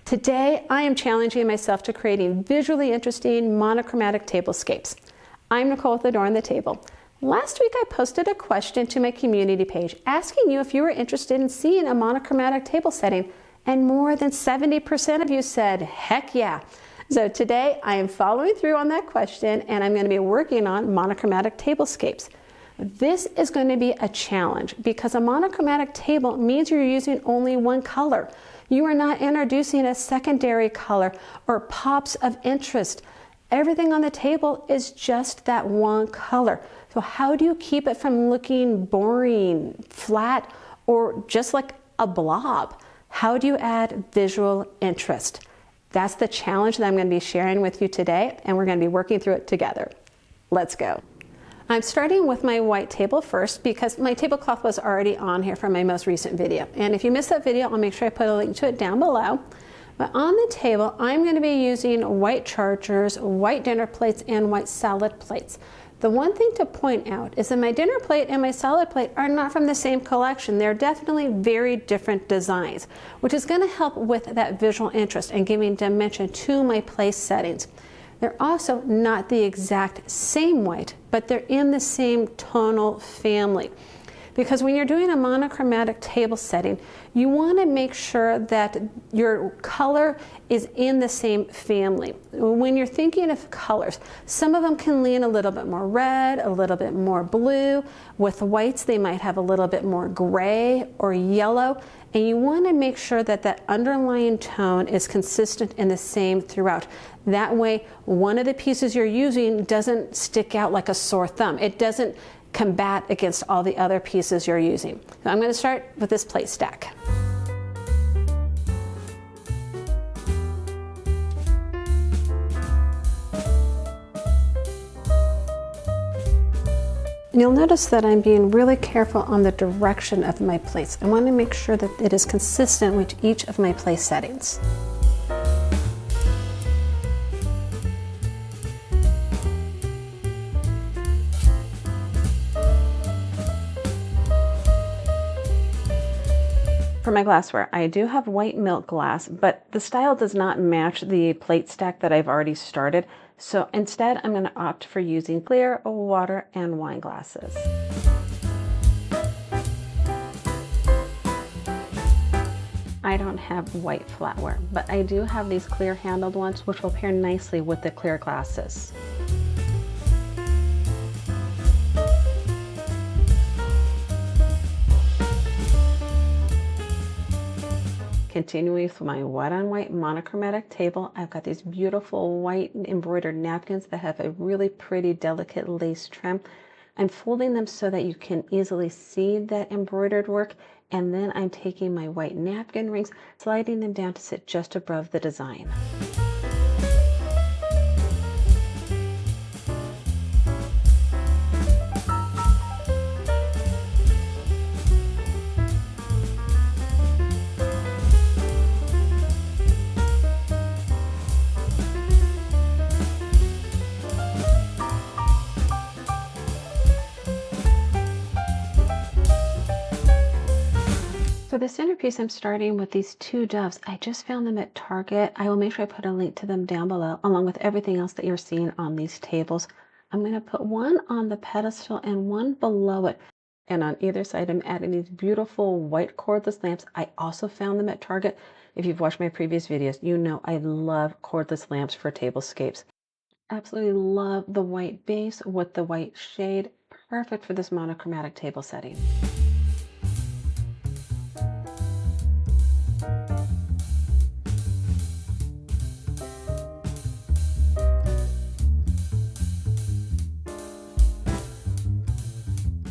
Today, I am challenging myself to creating visually interesting monochromatic tablescapes. I'm Nicole with Adorn the Table. Last week, I posted a question to my community page asking you if you were interested in seeing a monochromatic table setting, and more than 70% of you said, heck yeah. So today, I am following through on that question, and I'm going to be working on monochromatic tablescapes. This is going to be a challenge because a monochromatic table means you're using only one color. You are not introducing a secondary color or pops of interest. Everything on the table is just that one color. So how do you keep it from looking boring, flat, or just like a blob? How do you add visual interest? That's the challenge that I'm going to be sharing with you today, and we're going to be working through it together. Let's go. I'm starting with my white table first because my tablecloth was already on here from my most recent video. And if you missed that video, I'll make sure I put a link to it down below. But on the table, I'm going to be using white chargers, white dinner plates, and white salad plates. The one thing to point out is that my dinner plate and my salad plate are not from the same collection. They're definitely very different designs, which is going to help with that visual interest and giving dimension to my place settings. They're also not the exact same white, but they're in the same tonal family. Because when you're doing a monochromatic table setting, you want to make sure that your color is in the same family. When you're thinking of colors, some of them can lean a little bit more red, a little bit more blue. With whites, they might have a little bit more gray or yellow. And you want to make sure that that underlying tone is consistent and the same throughout. That way, one of the pieces you're using doesn't stick out like a sore thumb. It doesn't combat against all the other pieces you're using. So I'm going to start with this plate stack. You'll notice that I'm being really careful on the direction of my plates. I want to make sure that it is consistent with each of my place settings. For my glassware, I do have white milk glass, but the style does not match the plate stack that I've already started. So instead, I'm going to opt for using clear water and wine glasses. I don't have white flatware, but I do have these clear handled ones, which will pair nicely with the clear glasses. Continuing with my white on white monochromatic table, I've got these beautiful white embroidered napkins that have a really pretty delicate lace trim. I'm folding them so that you can easily see that embroidered work, and then I'm taking my white napkin rings, sliding them down to sit just above the design. For the centerpiece, I'm starting with these two doves. I just found them at Target. I will make sure I put a link to them down below, along with everything else that you're seeing on these tables. I'm going to put one on the pedestal and one below it. And on either side, I'm adding these beautiful white cordless lamps. I also found them at Target. If you've watched my previous videos, you know I love cordless lamps for tablescapes. Absolutely love the white base with the white shade. Perfect for this monochromatic table setting.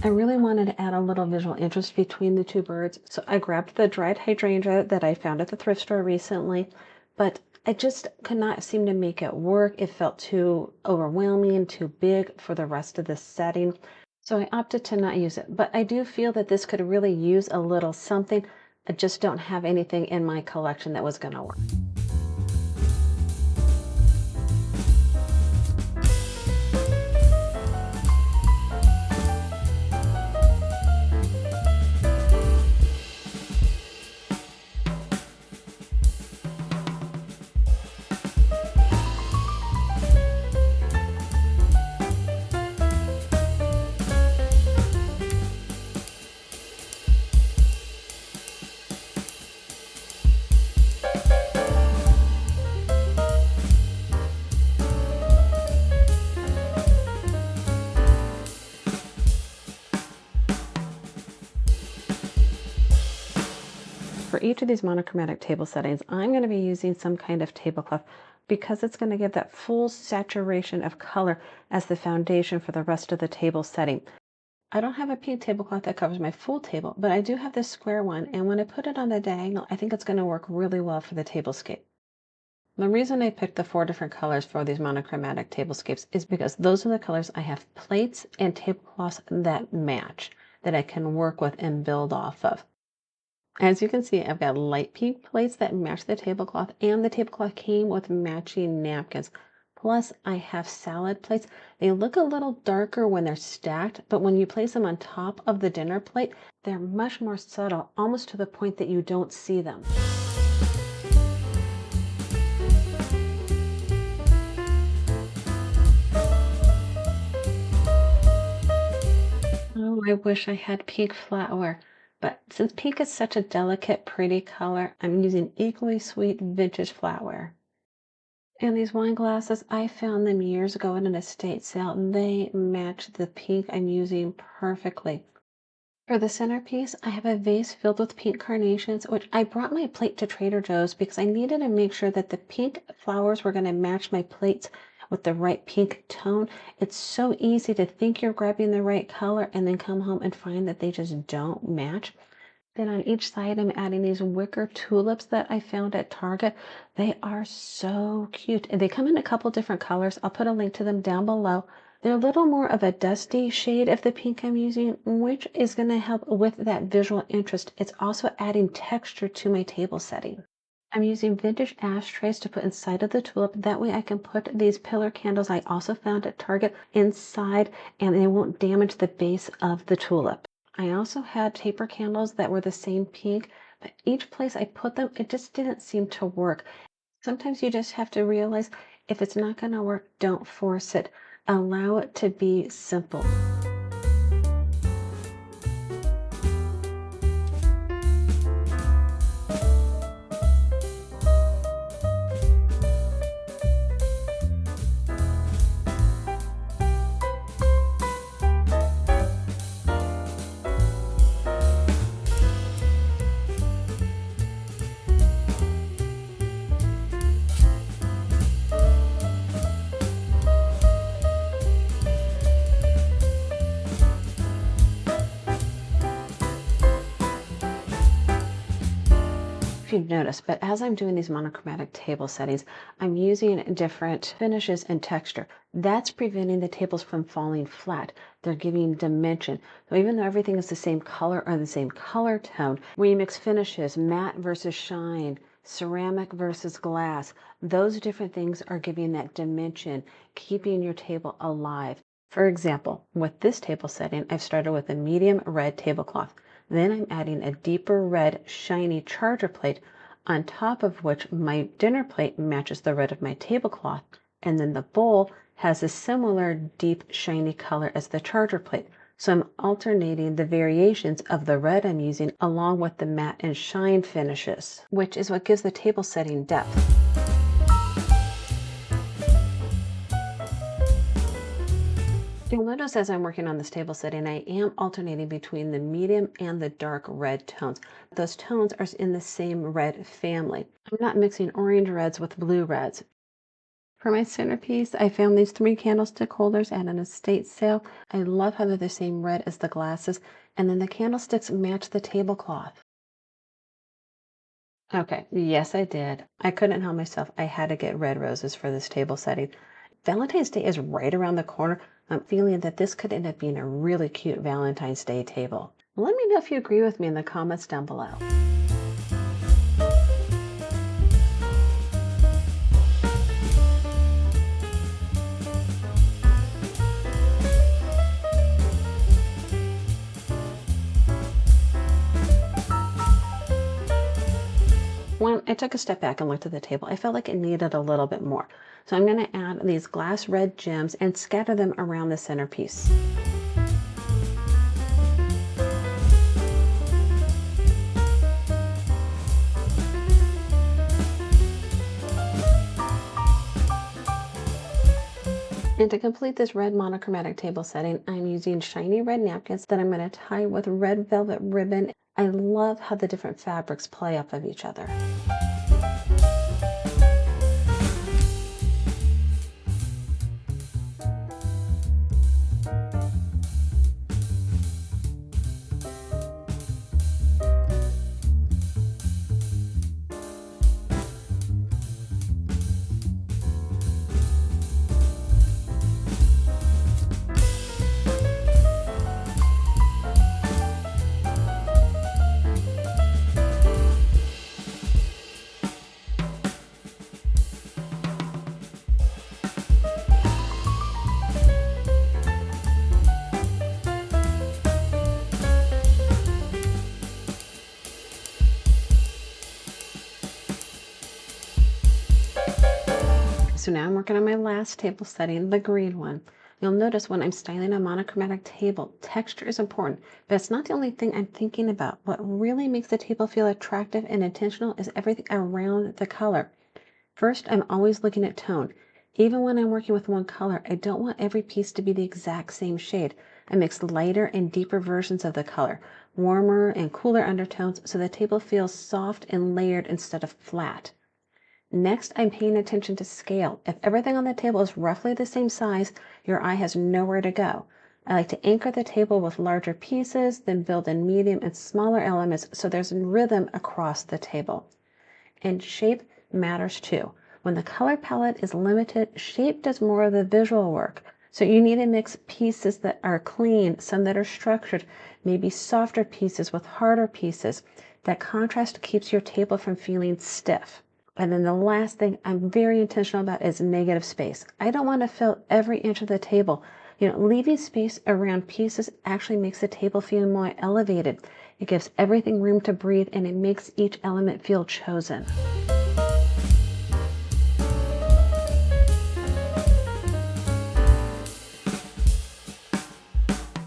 I really wanted to add a little visual interest between the two birds, so I grabbed the dried hydrangea that I found at the thrift store recently, but I just could not seem to make it work. It felt too overwhelming, too big for the rest of the setting, so I opted to not use it. But I do feel that this could really use a little something. I just don't have anything in my collection that was going to work. each of these monochromatic table settings, I'm going to be using some kind of tablecloth because it's going to give that full saturation of color as the foundation for the rest of the table setting. I don't have a pink tablecloth that covers my full table, but I do have this square one, and when I put it on the diagonal, I think it's going to work really well for the tablescape. The reason I picked the 4 different colors for these monochromatic tablescapes is because those are the colors I have plates and tablecloths that match, that I can work with and build off of. As you can see, I've got light pink plates that match the tablecloth, and the tablecloth came with matching napkins. Plus, I have salad plates. They look a little darker when they're stacked, but when you place them on top of the dinner plate, they're much more subtle, almost to the point that you don't see them. Oh, I wish I had pink flatware. But since pink is such a delicate, pretty color, I'm using equally sweet vintage flatware. And these wine glasses, I found them years ago at an estate sale. They match the pink I'm using perfectly. For the centerpiece, I have a vase filled with pink carnations, which I brought my plate to Trader Joe's because I needed to make sure that the pink flowers were going to match my plates with the right pink tone. It's so easy to think you're grabbing the right color and then come home and find that they just don't match. Then on each side, I'm adding these wicker tulips that I found at Target. They are so cute. And they come in a couple different colors. I'll put a link to them down below. They're a little more of a dusty shade of the pink I'm using, which is going to help with that visual interest. It's also adding texture to my table setting. I'm using vintage ashtrays to put inside of the tulip. That way I can put these pillar candles I also found at Target inside, and they won't damage the base of the tulip. I also had taper candles that were the same pink, but each place I put them, it just didn't seem to work. Sometimes you just have to realize if it's not going to work, don't force it. Allow it to be simple. If you've noticed, but as I'm doing these monochromatic table settings, I'm using different finishes and texture. That's preventing the tables from falling flat. They're giving dimension. So even though everything is the same color or the same color tone, when you mix finishes, matte versus shine, ceramic versus glass, those different things are giving that dimension, keeping your table alive. For example, with this table setting, I've started with a medium red tablecloth. Then I'm adding a deeper red shiny charger plate, on top of which my dinner plate matches the red of my tablecloth, and then the bowl has a similar deep shiny color as the charger plate. So I'm alternating the variations of the red I'm using along with the matte and shine finishes, which is what gives the table setting depth. You'll notice as I'm working on this table setting, I am alternating between the medium and the dark red tones. Those tones are in the same red family. I'm not mixing orange reds with blue reds. For my centerpiece, I found these 3 candlestick holders at an estate sale. I love how they're the same red as the glasses, and then the candlesticks match the tablecloth. Okay, yes, I did. I couldn't help myself. I had to get red roses for this table setting. Valentine's Day is right around the corner. I'm feeling that this could end up being a really cute Valentine's Day table. Let me know if you agree with me in the comments down below. When I took a step back and looked at the table, I felt like it needed a little bit more. So I'm going to add these glass red gems and scatter them around the centerpiece. And to complete this red monochromatic table setting, I'm using shiny red napkins that I'm going to tie with red velvet ribbon. I love how the different fabrics play off of each other. So now I'm working on my last table setting, the green one. You'll notice when I'm styling a monochromatic table, texture is important, but it's not the only thing I'm thinking about. What really makes the table feel attractive and intentional is everything around the color. First, I'm always looking at tone. Even when I'm working with one color, I don't want every piece to be the exact same shade. I mix lighter and deeper versions of the color, warmer and cooler undertones, so the table feels soft and layered instead of flat. Next, I'm paying attention to scale. If everything on the table is roughly the same size, your eye has nowhere to go. I like to anchor the table with larger pieces, then build in medium and smaller elements so there's rhythm across the table. And shape matters too. When the color palette is limited, shape does more of the visual work. So you need to mix pieces that are clean, some that are structured, maybe softer pieces with harder pieces. That contrast keeps your table from feeling stiff. And then the last thing I'm very intentional about is negative space. I don't want to fill every inch of the table. Leaving space around pieces actually makes the table feel more elevated. It gives everything room to breathe and it makes each element feel chosen.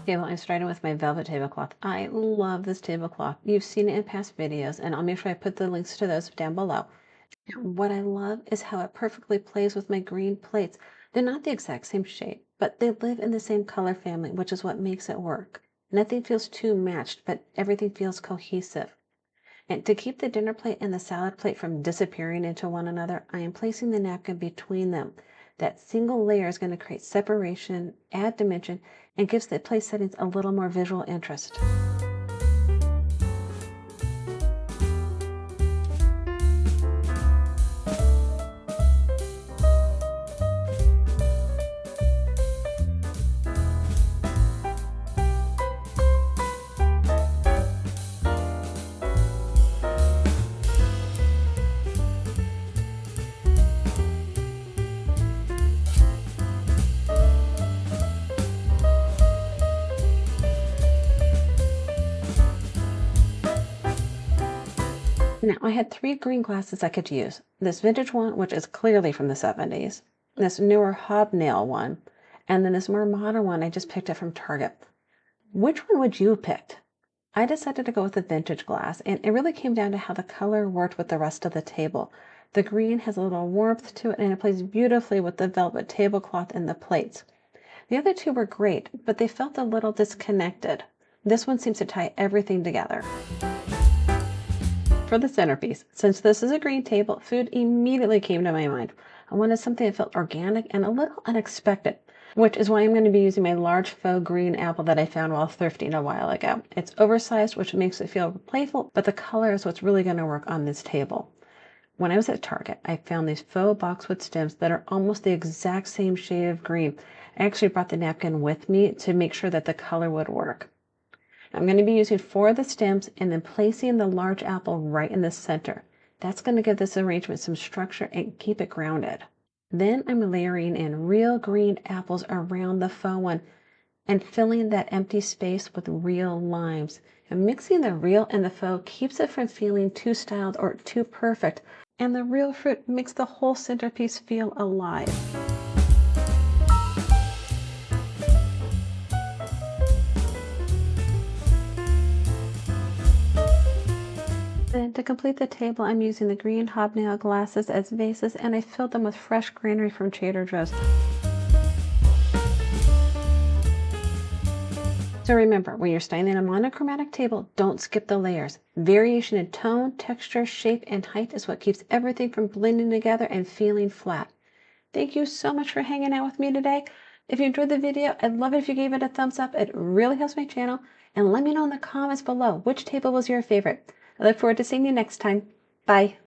Okay, well, I'm starting with my velvet tablecloth. I love this tablecloth. You've seen it in past videos, and I'll make sure I put the links to those down below. What I love is how it perfectly plays with my green plates. They're not the exact same shape, but they live in the same color family, which is what makes it work. Nothing feels too matched, but everything feels cohesive. And to keep the dinner plate and the salad plate from disappearing into one another, I am placing the napkin between them. That single layer is going to create separation, add dimension, and gives the place settings a little more visual interest. Now, I had 3 green glasses I could use. This vintage one, which is clearly from the 70s, this newer hobnail one, and then this more modern one I just picked up from Target. Which one would you have picked? I decided to go with the vintage glass, and it really came down to how the color worked with the rest of the table. The green has a little warmth to it, and it plays beautifully with the velvet tablecloth and the plates. The other 2 were great, but they felt a little disconnected. This one seems to tie everything together. For the centerpiece, since this is a green table, food immediately came to my mind. I wanted something that felt organic and a little unexpected, which is why I'm going to be using my large faux green apple that I found while thrifting a while ago. It's oversized, which makes it feel playful, but the color is what's really going to work on this table. When I was at Target, I found these faux boxwood stems that are almost the exact same shade of green. I actually brought the napkin with me to make sure that the color would work. I'm going to be using 4 of the stems and then placing the large apple right in the center. That's going to give this arrangement some structure and keep it grounded. Then I'm layering in real green apples around the faux one and filling that empty space with real limes. And mixing the real and the faux keeps it from feeling too styled or too perfect, and the real fruit makes the whole centerpiece feel alive. Then to complete the table, I'm using the green hobnail glasses as vases, and I filled them with fresh greenery from Trader Joe's. So remember, when you're styling a monochromatic table, don't skip the layers. Variation in tone, texture, shape, and height is what keeps everything from blending together and feeling flat. Thank you so much for hanging out with me today. If you enjoyed the video, I'd love it if you gave it a thumbs up. It really helps my channel. And let me know in the comments below which table was your favorite. I look forward to seeing you next time. Bye.